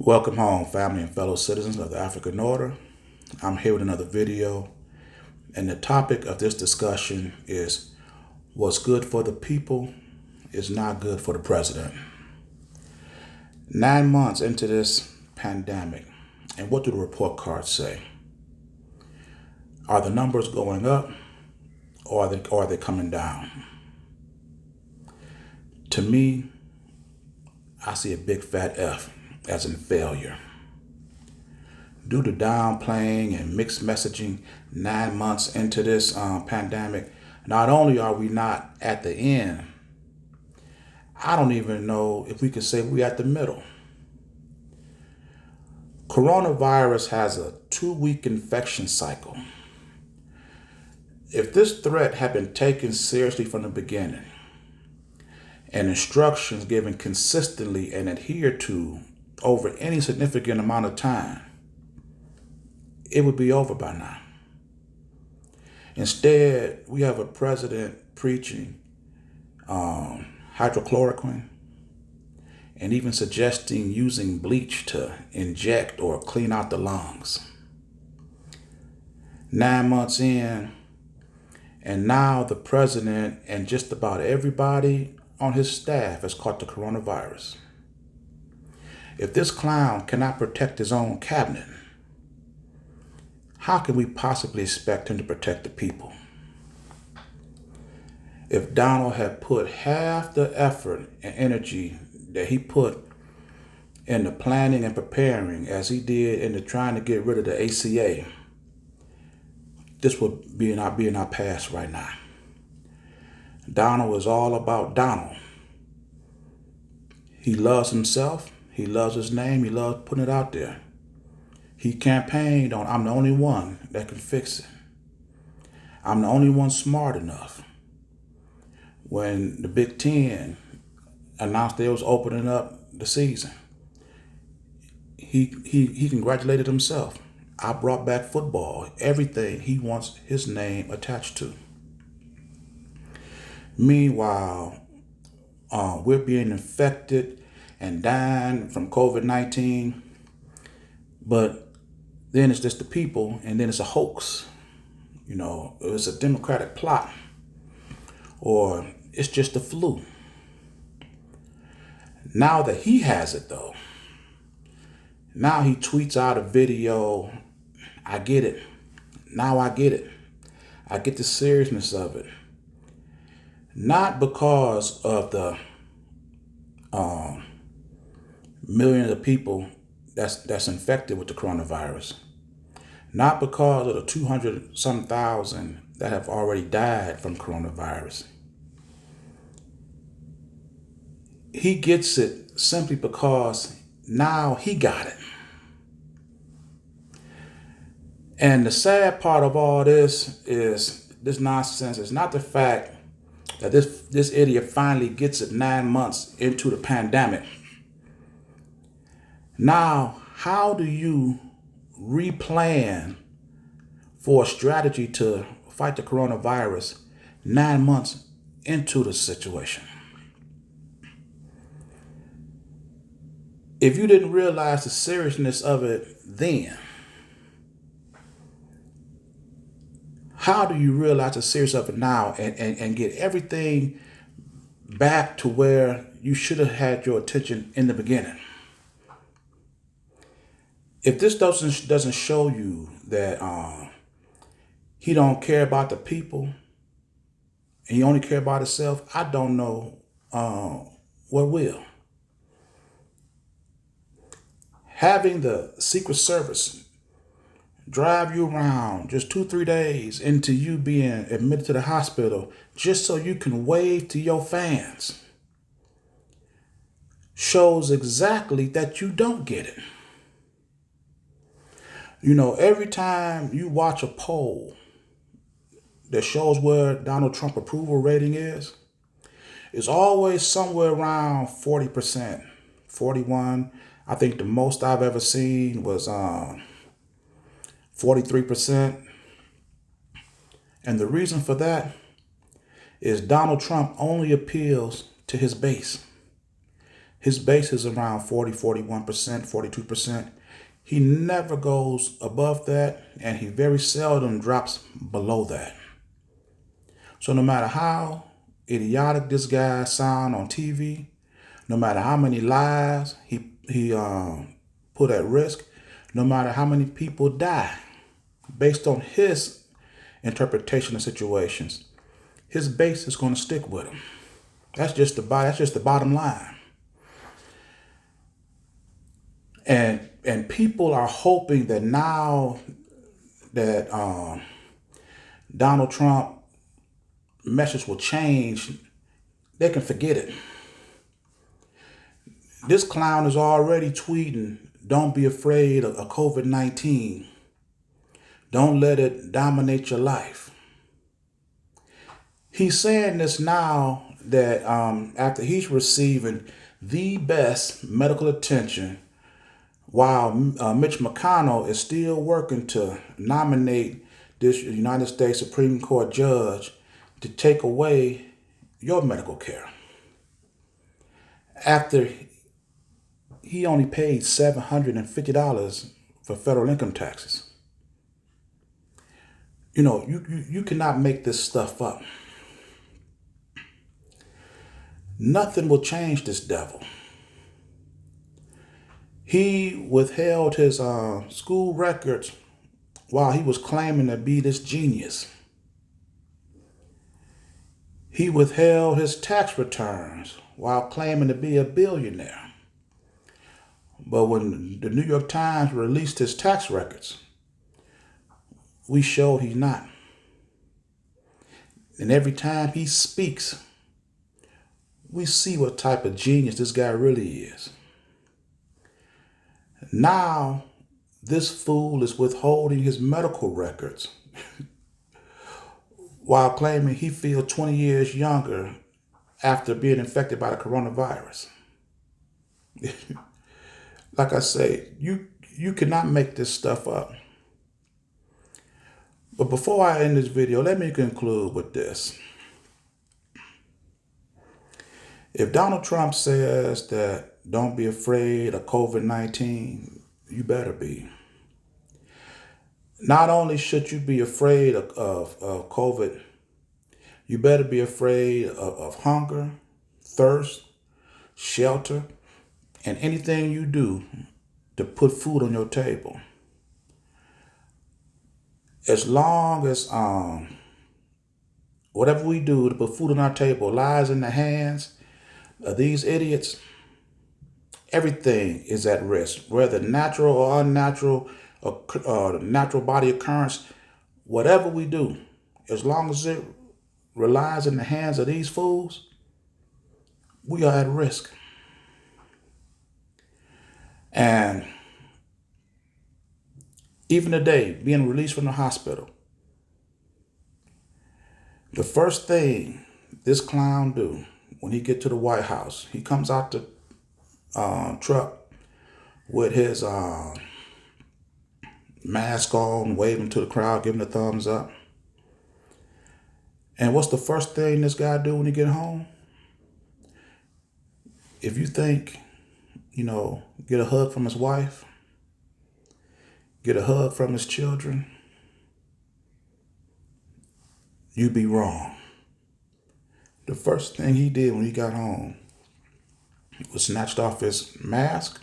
Welcome home, family and fellow citizens of the African Order. I'm here with another video, and the topic of this discussion is what's good for the people is not good for the president. 9 months into this pandemic, and what do the report cards say? Are the numbers going up or are they coming down? To me, I see a big fat F, as in failure. Due to downplaying and mixed messaging 9 months into this pandemic, not only are we not at the end, I don't even know if we could say we're at the middle. Coronavirus has a 2-week infection cycle. If this threat had been taken seriously from the beginning and instructions given consistently and adhered to over any significant amount of time, it would be over by now. Instead, we have a president preaching hydrochloroquine and even suggesting using bleach to inject or clean out the lungs. 9 months in, and now the president and just about everybody on his staff has caught the coronavirus. If this clown cannot protect his own cabinet, how can we possibly expect him to protect the people? If Donald had put half the effort and energy that he put into planning and preparing as he did into trying to get rid of the ACA, this would be in our past right now. Donald was all about Donald. He loves himself. He loves his name. He loves putting it out there. He campaigned on, I'm the only one that can fix it. I'm the only one smart enough. When the Big Ten announced they was opening up the season, he congratulated himself. I brought back football, everything he wants his name attached to. Meanwhile, we're being infected and dying from COVID-19, but then it's just the people, and then it's a hoax. It's a Democratic plot, or it's just the flu. Now that he has it, though, now he tweets out a video. I get it. Now I get it. I get the seriousness of it. Not because of the millions of people that's infected with the coronavirus. Not because of the 200-some thousand that have already died from coronavirus. He gets it simply because now he got it. And the sad part of all this is this nonsense is not the fact that this idiot finally gets it 9 months into the pandemic. Now, how do you replan for a strategy to fight the coronavirus 9 months into the situation? If you didn't realize the seriousness of it then, how do you realize the seriousness of it now and get everything back to where you should have had your attention in the beginning? If this doesn't show you that he don't care about the people and he only care about himself, I don't know what will. Having the Secret Service drive you around just 2-3 days into you being admitted to the hospital just so you can wave to your fans shows exactly that you don't get it. Every time you watch a poll that shows where Donald Trump approval rating is, it's always somewhere around 40%, 41. I think the most I've ever seen was 43%. And the reason for that is Donald Trump only appeals to his base. His base is around 40, 41%, 42%. He never goes above that, and he very seldom drops below that. So no matter how idiotic this guy sound on TV, no matter how many lives he put at risk, no matter how many people die based on his interpretation of situations, his base is going to stick with him. That's just the bottom line. And people are hoping that now that Donald Trump message will change, they can forget it. This clown is already tweeting, "Don't be afraid of COVID-19. Don't let it dominate your life." He's saying this now that after he's receiving the best medical attention, while Mitch McConnell is still working to nominate this United States Supreme Court judge to take away your medical care. After he only paid $750 for federal income taxes. You cannot make this stuff up. Nothing will change this devil. He withheld his school records while he was claiming to be this genius. He withheld his tax returns while claiming to be a billionaire. But when the New York Times released his tax records, we showed he's not. And every time he speaks, we see what type of genius this guy really is. Now, this fool is withholding his medical records while claiming he feels 20 years younger after being infected by the coronavirus. Like I say, you cannot make this stuff up. But before I end this video, let me conclude with this. If Donald Trump says that don't be afraid of COVID-19, you better be. Not only should you be afraid of COVID, you better be afraid of hunger, thirst, shelter, and anything you do to put food on your table. As long as whatever we do to put food on our table lies in the hands of these idiots, everything is at risk, whether natural or unnatural, or natural body occurrence. Whatever we do, as long as it relies in the hands of these fools, we are at risk. And even today, being released from the hospital, the first thing this clown do when he get to the White House, he comes out the truck with his mask on, waving to the crowd, giving a thumbs up. And what's the first thing this guy do when he get home? If you think, get a hug from his wife, get a hug from his children, you be wrong. The first thing he did when he got home was snatched off his mask,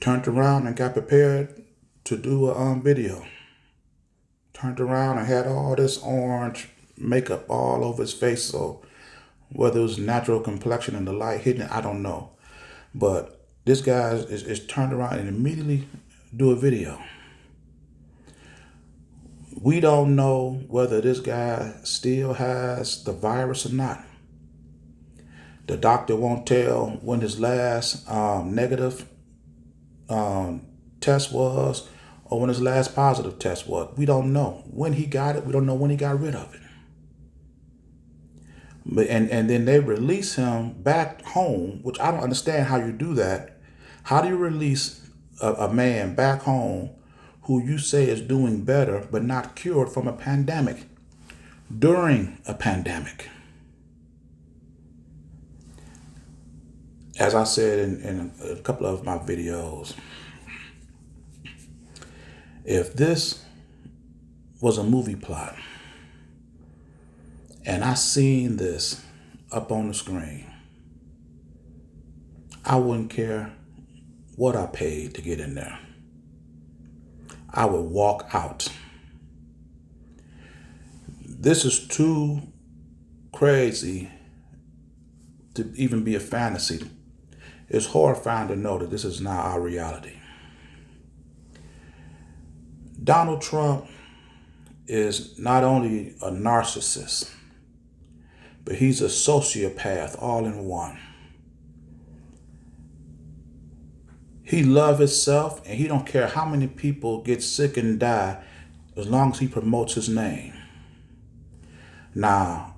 turned around and got prepared to do a video. Turned around and had all this orange makeup all over his face. So whether it was natural complexion and the light hitting it, I don't know. But this guy is turned around and immediately do a video. We don't know whether this guy still has the virus or not. The doctor won't tell when his last negative test was or when his last positive test was. We don't know when he got it. We don't know when he got rid of it. But and then they release him back home, which I don't understand how you do that. How do you release a man back home who you say is doing better but not cured from a pandemic during a pandemic? as I said in a couple of my videos, if this was a movie plot and I seen this up on the screen, I wouldn't care what I paid to get in there. I would walk out. This is too crazy to even be a fantasy. It's horrifying to know that this is now our reality. Donald Trump is not only a narcissist, but he's a sociopath all in one. He loves himself and he don't care how many people get sick and die as long as he promotes his name. Now,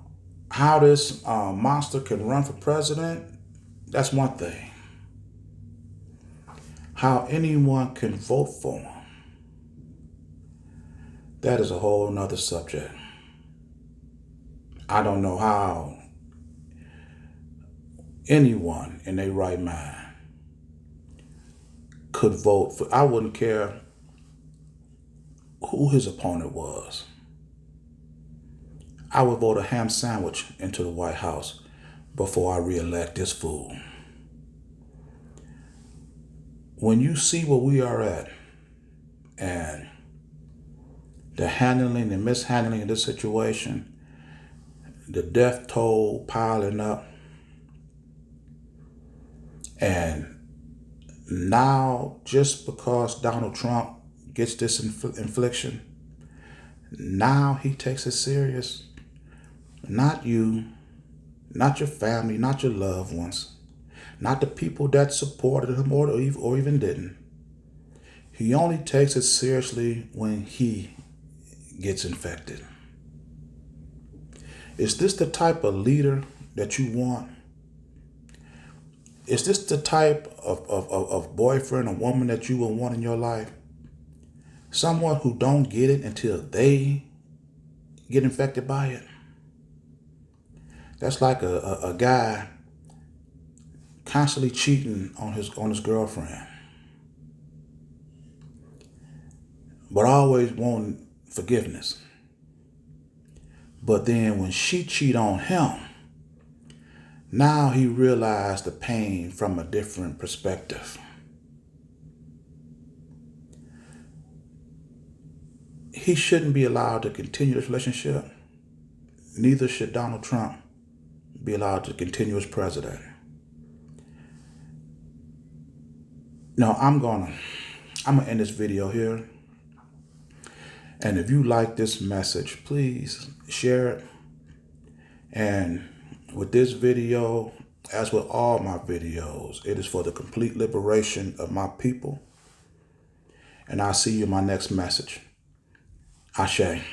how this monster can run for president, that's one thing. How anyone can vote for him, that is a whole nother subject. I don't know how anyone in their right mind could vote for. I wouldn't care who his opponent was. I would vote a ham sandwich into the White House before I reelect this fool. When you see where we are at and the handling and mishandling of this situation, the death toll piling up, and now just because Donald Trump gets this infliction, now he takes it serious. Not you, not your family, not your loved ones, not the people that supported him or even didn't. He only takes it seriously when he gets infected. Is this the type of leader that you want? Is this the type of boyfriend or woman that you will want in your life? Someone who don't get it until they get infected by it? That's like a guy constantly cheating on his girlfriend, but always wanting forgiveness. But then when she cheat on him, now he realized the pain from a different perspective. He shouldn't be allowed to continue this relationship. Neither should Donald Trump be allowed to continue as president. Now, I'm gonna end this video here. And if you like this message, please share it. And with this video, as with all my videos, it is for the complete liberation of my people. And I'll see you in my next message. Ashe.